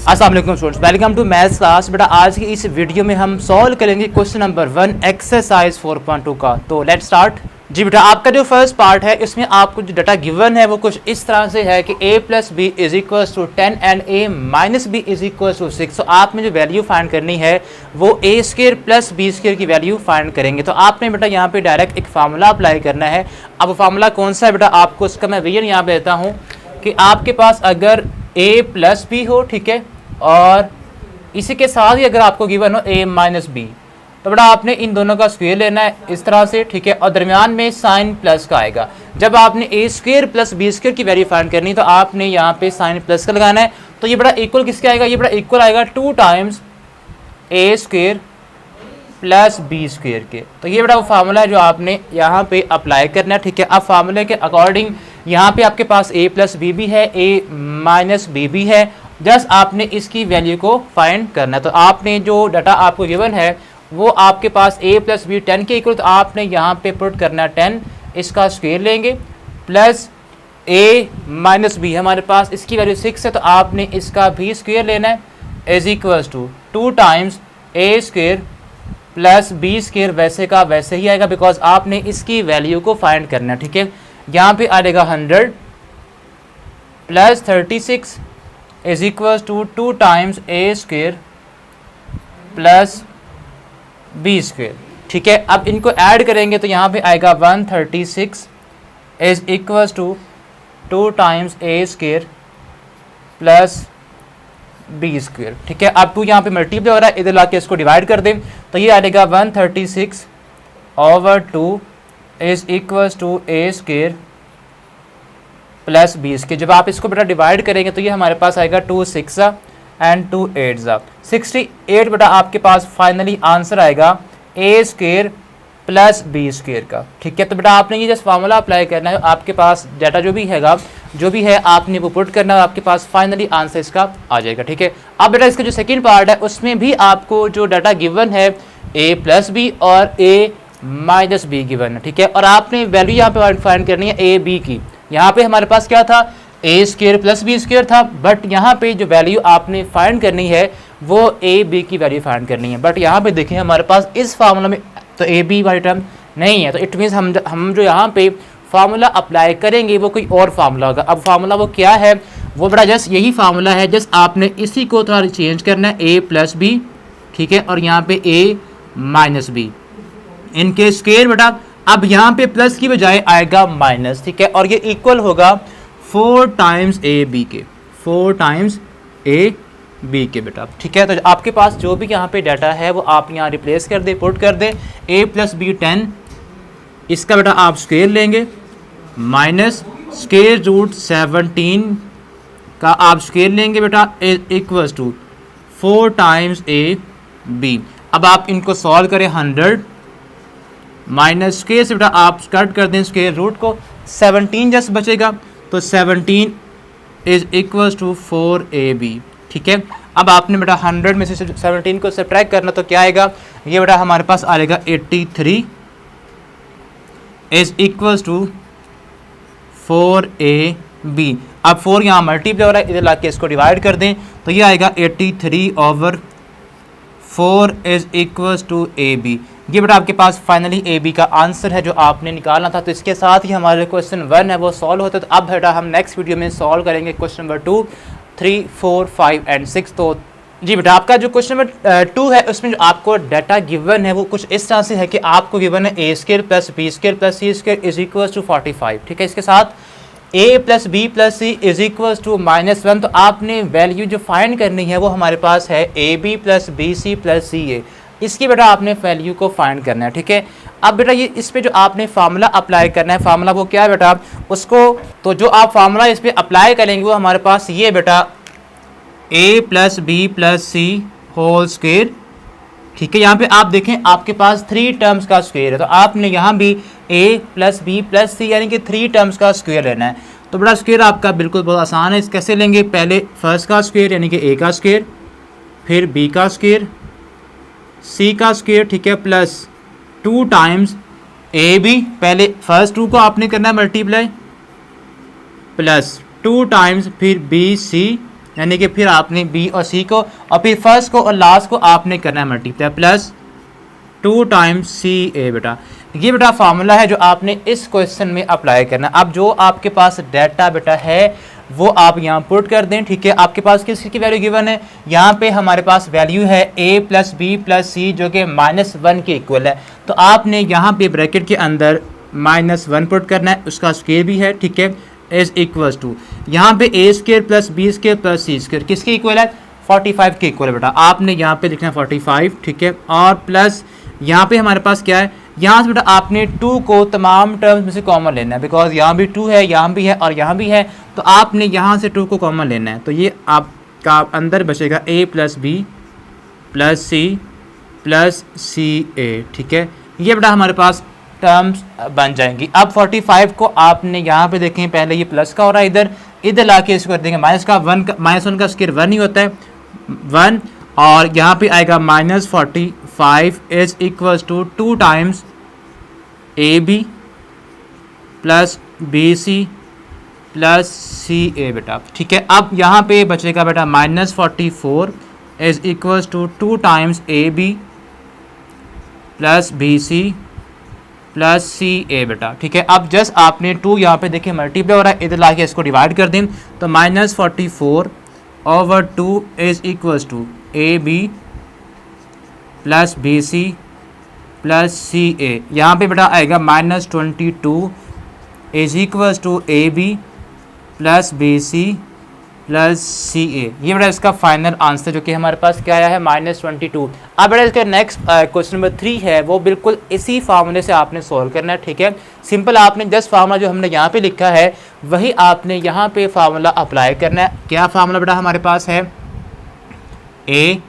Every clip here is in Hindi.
अस्सलाम वालेकुम students, welcome to maths class. बेटा आज की इस वीडियो में हम सॉल्व करेंगे क्वेश्चन नंबर 1 एक्सरसाइज 4.2 का। तो लेट्स स्टार्ट। जी बेटा, आपका जो फर्स्ट पार्ट है इसमें आपको जो डाटा गिवन है वो कुछ इस तरह से है कि a plus b is equals to 10 and a minus b is equals to 6। तो आपने जो वैल्यू फाइंड करनी है वो a square plus b square की वैल्यू फाइंड करेंगे। तो आपने बेटा यहाँ पे डायरेक्ट एक फार्मूला अप्लाई करना है। अब फार्मूला कौन सा है बेटा, आपको उसका मैं रीजन यहाँ पे देता हूँ कि आपके पास अगर a प्लस बी हो, ठीक है, और इसी के साथ ही अगर आपको गिवन हो a माइनस बी, तो बेटा आपने इन दोनों का स्क्वायर लेना है इस तरह से, ठीक है, और दरमियान में साइन प्लस का आएगा। जब आपने a square plus b square की वैल्यू फाइंड करनी तो आपने यहाँ पे साइन प्लस का लगाना है। तो ये बड़ा इक्वल किसके आएगा, ये बड़ा इक्वल आएगा 2 times a square plus b square के। तो ये बड़ा वो फार्मूला है जो आपने यहाँ पे अप्लाई करना है, ठीक है। अब फार्मूले के अकॉर्डिंग यहाँ पे आपके पास a प्लस बी भी है, a माइनस बी भी है, जस्ट आपने इसकी वैल्यू को फाइंड करना है। तो आपने जो डाटा आपको गिवन है वो आपके पास a प्लस बी 10 के इक्वल, तो आपने यहाँ पे पुट करना है 10, इसका स्क्वायर लेंगे, प्लस a माइनस बी हमारे पास इसकी वैल्यू 6 है, तो आपने इसका भी स्क्वायर लेना है, is equals to 2 times a square plus b square वैसे का वैसे ही आएगा, बिकॉज आपने इसकी वैल्यू को फाइंड करना है, ठीक है। यहाँ पे आएगा 100 plus 36 is equals to 2 times a square plus b square, ठीक है। अब इनको ऐड करेंगे तो यहाँ पे आएगा 136 is equals to 2 times a square plus b square, ठीक है। अब 2 यहाँ पे मल्टीप्लाई हो रहा है, इधर लाके इसको डिवाइड कर दें तो ये आएगा 136 over 2 is equals to a square plus b square. जब आप इसको बेटा डिवाइड करेंगे तो ये हमारे पास आएगा 2 6 एंड 2 8 68 बेटा आपके पास फाइनली आंसर आएगा a square plus b square का, ठीक है। तो बेटा आपने ये जस्ट फार्मूला अप्लाई करना है, आपके पास डाटा जो भी है आपने वो पुट करना है, आपके पास फाइनली आंसर इसका आ जाएगा, ठीक है। अब बेटा इसका जो सेकंड पार्ट है उसमें भी आपको जो डाटा गिवन है a प्लस बी और a माइनस बी गिवन है, ठीक है, और आपने वैल्यू यहाँ पे फाइंड करनी है a b की। यहाँ पे हमारे पास क्या था, a square plus b square था, बट यहाँ पे जो वैल्यू आपने फाइंड करनी है वो a b की वैल्यू फाइंड करनी है। बट यहाँ पे देखें हमारे पास इस फार्मूला में तो a b वाली टर्म नहीं है, तो इट मीन्स हम जो यहाँ पे फार्मूला अप्लाई करेंगे वो कोई और फार्मूला होगा। अब फार्मूला वो क्या है, वो बड़ा जस्ट यही फार्मूला है, जस्ट आपने इसी को थोड़ा चेंज करना है, a प्लस बी, ठीक है, और यहाँ पे a माइनस बी इनके स्क्वायर बेटा। अब यहाँ पे प्लस की बजाय आएगा माइनस, ठीक है, और ये इक्वल होगा 4 टाइम्स a b के, 4 टाइम्स a b के बेटा, ठीक है। तो आपके पास जो भी यहाँ पे डाटा है वो आप यहाँ रिप्लेस कर दे, पुट कर दे, a प्लस बी 10, इसका बेटा आप स्क्वायर लेंगे, माइनस स्क्वायर रूट 17 का आप स्क्वायर लेंगे बेटा, equals to 4 times a b। अब आप इनको सॉल्व करें, 100 माइनस स्क्वायर से बेटा आप कट कर दें स्क्वायर रूट को, 17 जस्ट बचेगा, तो 17 इज इक्वल्स टू 4ab, ठीक है। अब आपने बेटा 100 में से 17 को सब्ट्रैक्ट करना, तो क्या आएगा, ये बेटा हमारे पास आएगा 83 इज इक्वल्स टू 4ab। अब 4 यहाँ मल्टीप्लाई हो रहा है, इधर लाके इसको डिवाइड कर दें तो ये आएगा 83 over 4 is equals to ab। ये बेटा आपके पास फाइनली ab का आंसर है जो आपने निकालना था। तो इसके साथ ही हमारे क्वेश्चन 1 है वो सॉल्व होता है। तो अब बेटा हम नेक्स्ट वीडियो में सॉल्व करेंगे क्वेश्चन नंबर 2, 3, 4, 5 एंड 6। तो जी बेटा आपका जो क्वेश्चन नंबर 2 है उसमें जो आपको डाटा गिवन है वो कुछ इस तरह से है कि आपको गिवन है a square plus b square plus c square is equals to 45, ठीक है। इसके साथ a plus B plus c is equals to -1। तो आपने वैल्यू जो फाइंड करनी है वो हमारे पास है a b plus B C plus C A, इसकी बेटा आपने वैल्यू को फाइंड करना है, ठीक है। अब बेटा ये इस पे जो आपने फार्मूला अप्लाई करना है, फार्मूला वो क्या है बेटा, उसको तो जो आप फार्मूला इस पे अप्लाई करेंगे वो हमारे पास ये बेटा a plus B plus c whole square, ठीक है। यहाँ पे आप देखें आपके पास 3 टर्म्स का स्क्वायर है, तो आपने यहाँ भी a प्लस बी प्लस सी यानी कि 3 टर्म्स का स्क्वायर लेना है। तो बड़ा स्क्वायर आपका बिल्कुल बहुत आसान है, कैसे लेंगे, पहले फर्स्ट का स्क्वायर यानी कि a का स्क्वायर, फिर b का स्क्वायर, c का स्क्वायर, ठीक है, प्लस 2 टाइम्स a b, पहले फर्स्ट 2 को आपने करना है मल्टीप्लाई, प्लस 2 टाइम्स फिर बी सी यानी कि फिर आपने बी और सी को और फिर फर्स्ट को और लास्ट को आपने करना है multiply, plus 2 times C A बेटा। ये बेटा फार्मूला है जो आपने इस क्वेश्चन में अप्लाई करना है। अब जो आपके पास डाटा बेटा है वो आप यहाँ पुट कर दें, ठीक है। आपके पास किसकी वैल्यू गिवन है, यहाँ पे हमारे पास वैल्यू है a प्लस बी प्लस सी जो कि -1 के इक्वल है। तो आपने यहाँ पे ब्रैकेट के अंदर -1 पुट करना है, उसका स्क्वायर भी है, ठीक है, इज इक्वल्स टू यहाँ पे a square plus b square plus c square किसके इक्वल है, 45 के इक्वल है बेटा। आपने यहाँ पे लिखना है 45, ठीक है, और प्लस यहाँ पे हमारे पास क्या है, यहाँ से बेटा आपने 2 को तमाम टर्म्स में से कॉमन लेना है, बिकॉज यहाँ भी 2 है, यहाँ भी है और यहाँ भी है, तो आपने यहाँ से 2 को कॉमन लेना है। तो ये आपका अंदर बचेगा a plus B plus C plus C A, ठीक है। ये बेटा हमारे पास टर्म्स बन जाएंगी। अब 45 को आपने यहाँ पे देखें, पहले ये प्लस का हो रहा है, इधर ला के इसको कर देंगे माइनस का, -1 का स्क्वायर 1 ही होता है 1, और यहाँ पे आएगा -45 is equals to 2 times A B plus B C plus C A बेटा, ठीक है। अब यहाँ पे बचेगा बेटा -44 is equals to 2 times A B plus B C plus C A बेटा, ठीक है। अब जस्ट आपने 2 यहाँ पे देखिए मल्टीप्लाई हो रहा है, इधर ला के इसको डिवाइड कर दें, तो -44/2 is equals to A B plus B C plus C A. यहाँ पे बेटा आएगा -22 is equals to A B plus B C plus C A. ये बेटा इसका फाइनल आंसर जो कि हमारे पास क्या आया है, -22। अब बेटा इसका नेक्स्ट क्वेश्चन नंबर 3 है, वो बिल्कुल इसी फार्मूले से आपने सॉल्व करना है, ठीक है। सिंपल आपने जस्ट फार्मूला जो हमने यहाँ पे लिखा है वही आपने यहाँ पे फार्मूला अप्लाई करना है। क्या फार्मूला बेटा हमारे पास है, ए,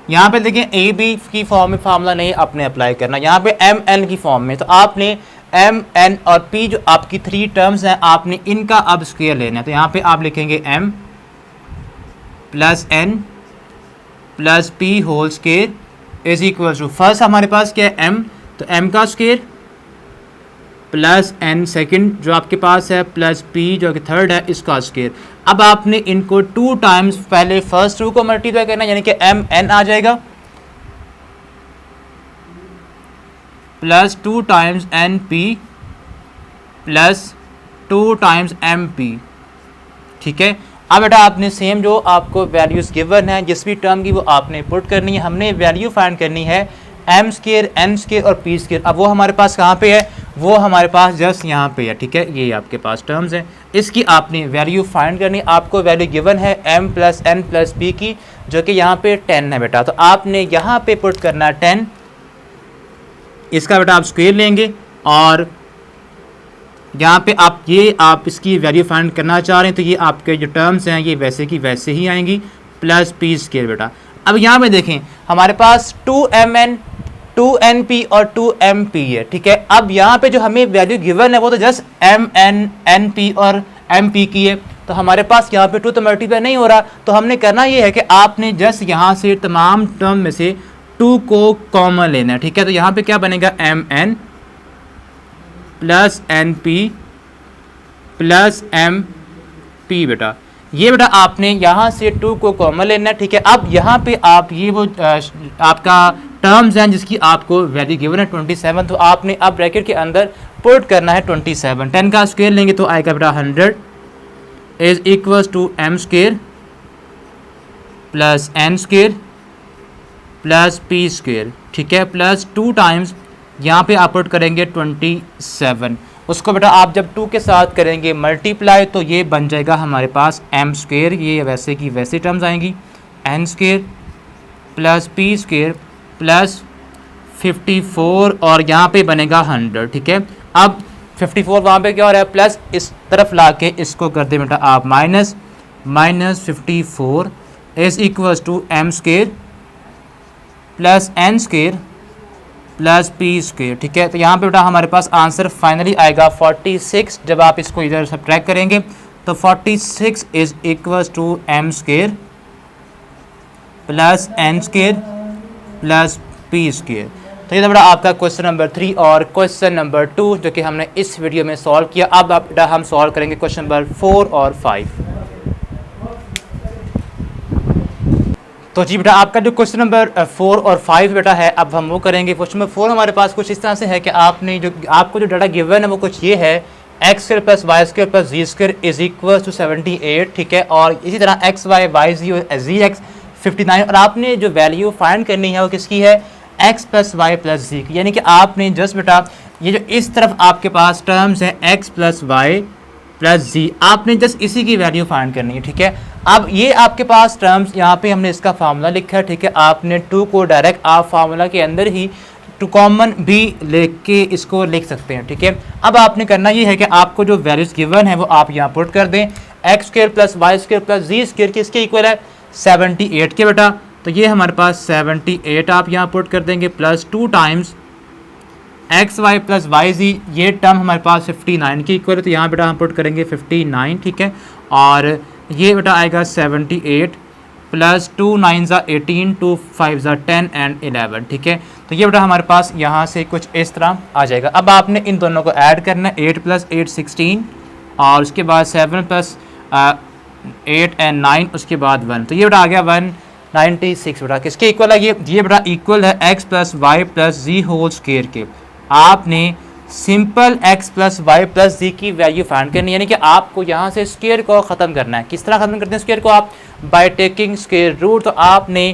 यहाँ पे देखिए ए बी की फॉर्म में फार्मूला नहीं आपने अप्लाई करना, यहाँ पे एम एन की फॉर्म में। तो आपने एम एन और पी जो आपकी 3 टर्म्स हैं आपने इनका अब स्क्वायर लेना है। तो यहाँ पे आप लिखेंगे m plus n plus p whole square is equal to, first हमारे पास क्या है एम, तो एम का स्क्वायर प्लस एन सेकंड जो आपके पास है प्लस पी जो कि थर्ड है इसका स्क्वायर। अब आपने इनको 2 टाइम्स पहले फर्स्ट 2 को मल्टीप्लाई करना है, यानी कि एम एन आ जाएगा plus 2 times n p plus 2 times m p, ठीक है। अब बेटा आपने सेम जो आपको वैल्यूज गिवन है जिस भी टर्म की वो आपने पुट करनी है। हमने वैल्यू फाइंड करनी है एम स्क्वायर एन स्क्वायर और पी स्क्वायर। अब वो हमारे पास कहाँ पे है, वो हमारे पास जस्ट यहाँ पे है, ठीक है। ये आपके पास टर्म्स हैं, इसकी आपने वैल्यू फाइंड करनी। आपको वैल्यू गिवन है m plus n plus p की जो कि यहाँ पे 10 है बेटा। तो आपने यहाँ पे पुट करना है 10, इसका बेटा आप स्क्वायर लेंगे और यहाँ पे आप इसकी वैल्यू फाइंड करना चाह रहे हैं, तो ये आपके जो टर्म्स हैं ये वैसे की वैसे ही आएंगी प्लस पी स्क्वायर बेटा। अब यहाँ पे देखें हमारे पास 2mn 2np और 2mp है, ठीक है। अब यहाँ पे जो हमें वैल्यू गिवन है वो तो जस्ट mn np और mp की है, तो हमारे पास यहाँ पे 2 तो मल्टीप्लाई नहीं हो रहा। तो हमने करना ये है कि आपने जस्ट यहाँ से तमाम टर्म में से 2 को कॉमन लेना है, ठीक है। तो यहाँ पे क्या बनेगा mn plus np plus mp बेटा। ये बेटा आपने यहाँ से 2 को कॉमन लेना है, ठीक है। अब यहाँ पे आप ये वो आपका टर्म्स हैं जिसकी आपको वैल्यू गिवन है 27, तो आपने अब ब्रैकेट के अंदर पुट करना है 27। 10 का स्क्वायर लेंगे तो आएगा बेटा 100 is equals to m square plus n square plus p square, ठीक है, प्लस 2 टाइम्स यहाँ पे आप पुट करेंगे 27। उसको बेटा आप जब 2 के साथ करेंगे मल्टीप्लाई तो ये बन जाएगा हमारे पास m स्क्वायर, ये वैसे की वैसे टर्म्स आएंगी, n square plus p square plus 54 और यहाँ पे बनेगा 100, ठीक है। अब 54 वहाँ पे क्या हो रहा है, प्लस इस तरफ ला के इसको कर दे बेटा आप minus 54 is equals to m square plus n square plus p square, ठीक है। तो यहाँ पे बेटा हमारे पास आंसर फाइनली आएगा 46। जब आप इसको इधर सब्ट्रैक्ट करेंगे तो 46 is equals to m square plus n square plus p square. तो ये था बेटा आपका क्वेश्चन नंबर 3 और क्वेश्चन नंबर 2 जो कि हमने इस वीडियो में सॉल्व किया। अब बेटा हम सॉल्व करेंगे क्वेश्चन नंबर 4 और 5। तो जी बेटा आपका जो क्वेश्चन नंबर 4 और 5 बेटा है, अब हम वो करेंगे। क्वेश्चन नंबर 4 हमारे पास कुछ इस तरह से है कि आपको जो डाटा गिवन है वो कुछ ये है, x square plus y square plus z square is equal to 78, ठीक है। और इसी तरह x y y z x 59, और आपने जो वैल्यू फाइंड करनी है वो किसकी है, x plus y plus z की। यानी कि आपने जस्ट बेटा ये जो इस तरफ आपके पास टर्म्स है एक्स प्लस वाई प्लस जी, आपने जस्ट इसी की वैल्यू फाइंड करनी है, ठीक है। अब ये आपके पास टर्म्स यहाँ पे हमने इसका फार्मूला लिखा है, ठीक है। आपने 2 को डायरेक्ट आप फार्मूला के अंदर ही 2 कॉमन भी लेके इसको लिख सकते हैं, ठीक है। अब आपने करना ये है कि आपको जो वैल्यूज गिवन है वो आप यहाँ पुट कर दें। X square plus y square plus z square किसके इक्वल है, 78 के बेटा। तो ये हमारे पास 78 आप यहाँ पुट कर देंगे plus 2 times x y plus y z, ये टर्म हमारे पास 59 के इक्वल है। तो यहाँ बेटा हम पुट करेंगे 59, ठीक है। और ये बेटा आएगा 78 प्लस 2 9 ज़ा 18 2 5 ज़ा 10 एंड 11, ठीक है। तो ये बेटा हमारे पास यहाँ से कुछ इस तरह आ जाएगा। अब आपने इन दोनों को ऐड करना है, 8 प्लस 8 16, और उसके बाद 7 प्लस 8 एंड 9, उसके बाद 1। तो ये बेटा आ गया 196 बेटा। किसके इक्वल है ये बेटा इक्वल है x plus y plus z whole square के। आपने simple x plus y plus z की वैल्यू फाइंड करनी है, यानी कि आपको यहाँ से स्क्वायर को ख़त्म करना है। किस तरह ख़त्म करते हैं स्क्वायर को आप, बाय टेकिंग स्क्वायर रूट। तो आपने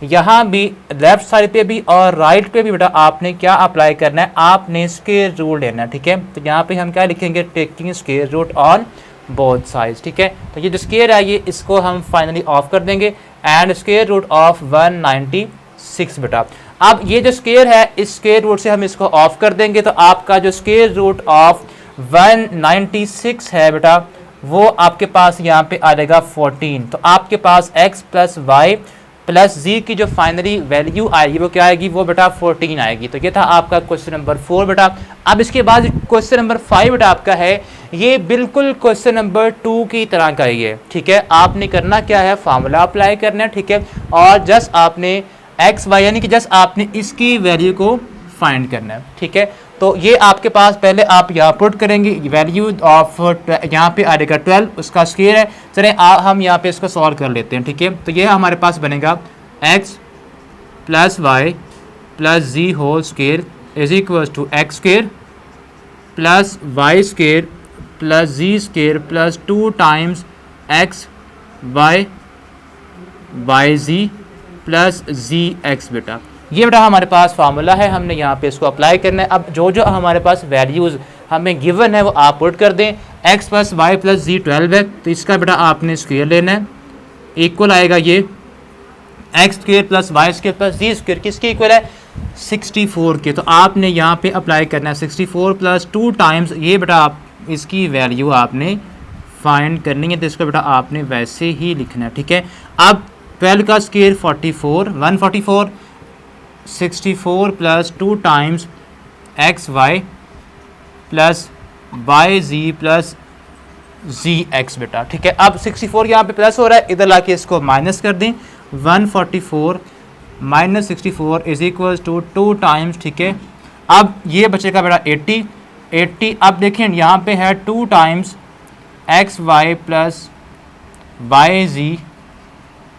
यहाँ भी लेफ्ट साइड पे भी और राइट पे भी बेटा आपने क्या अप्लाई करना है, आपने स्क्वायर रूट लेना है, ठीक है। तो यहाँ पे हम क्या लिखेंगे, taking square root on both sides, ठीक है। तो ये जो स्क्वायर है ये इसको हम फाइनली ऑफ कर देंगे, एंड स्क्वायर रूट ऑफ 196 बेटा। अब ये जो स्क्वायर है इस स्क्वायर रूट से हम इसको ऑफ कर देंगे, तो आपका जो स्क्वायर रूट ऑफ 196 है बेटा वो आपके पास यहाँ पे आ जाएगा 14। तो आपके पास x plus y plus z की जो फाइनली वैल्यू आएगी वो क्या आएगी, वो बेटा 14 आएगी। तो ये था आपका क्वेश्चन नंबर 4 बेटा। अब इसके बाद क्वेश्चन नंबर 5 बेटा आपका है, ये बिल्कुल क्वेश्चन नंबर 2 की तरह का ही है, ठीक है। आपने करना क्या है, फार्मूला अप्लाई करना है, ठीक है। और जस्ट आपने एक्स वाई यानी कि जस्ट आपने इसकी वैल्यू को फाइंड करना है, ठीक है। तो ये आपके पास पहले आप यहाँ पुट करेंगे वैल्यू ऑफ, यहाँ पे आ जाएगा 12, उसका स्क्वायर है। चले हम यहाँ पे इसको सॉल्व कर लेते हैं, ठीक है। तो ये हमारे पास बनेगा x plus y plus z whole square is equal to x square plus y square plus z square plus 2 times x y y z plus z x बेटा। ये बेटा हमारे पास फार्मूला है, हमने यहाँ पे इसको अप्लाई करना है। अब जो जो हमारे पास वैल्यूज़ हमें गिवन है वो आप पुट कर दें। एक्स प्लस वाई प्लस जी 12 है, तो इसका बेटा आपने स्क्वायर लेना है, इक्वल आएगा ये x square plus y square plus z square किसके इक्वल है, 64 के। तो आपने यहाँ पे अप्लाई करना है 64 प्लस 2 टाइम्स, ये बेटा आप इसकी वैल्यू आपने फाइंड करनी है, तो इसको बेटा आपने वैसे ही लिखना है, ठीक है। अब 12 का square 44, 144, 64 plus 2 times x y plus y z plus z x बेटा, ठीक है। अब 64 यहाँ पे प्लस हो रहा है, इधर लाके इसको माइनस कर दें, 144 minus 64 is equal to 2 times, ठीक है। अब ये बचेगा बेटा 80। अब देखें यहाँ पे है 2 times x y plus y z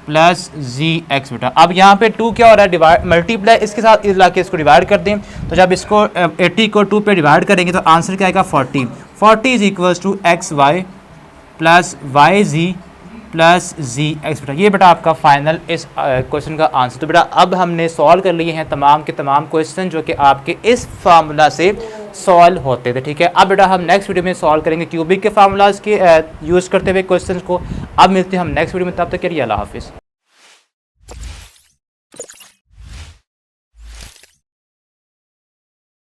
plus z x बेटा। अब यहाँ पे 2 क्या हो रहा है, डिवाइड मल्टीप्लाई इसके साथ इस लाके इसको डिवाइड कर दें। तो जब इसको 80 को 2 पे डिवाइड करेंगे तो आंसर क्या आएगा 40 is equals to x y plus y z plus z x बेटा। ये बेटा आपका फाइनल इस क्वेश्चन का आंसर। तो बेटा अब हमने सॉल्व कर लिए हैं तमाम के तमाम क्वेश्चन जो कि आपके इस फार्मूला से सॉल्व होते थे, ठीक है। अब बेटा हम नेक्स्ट वीडियो में सॉल्व करेंगे क्यूबिक के फार्मूलाज के यूज़ करते हुए क्वेश्चन को। अब मिलते हैं हम नेक्स्ट वीडियो में, तब तक के लिए अल्लाह हाफिज़।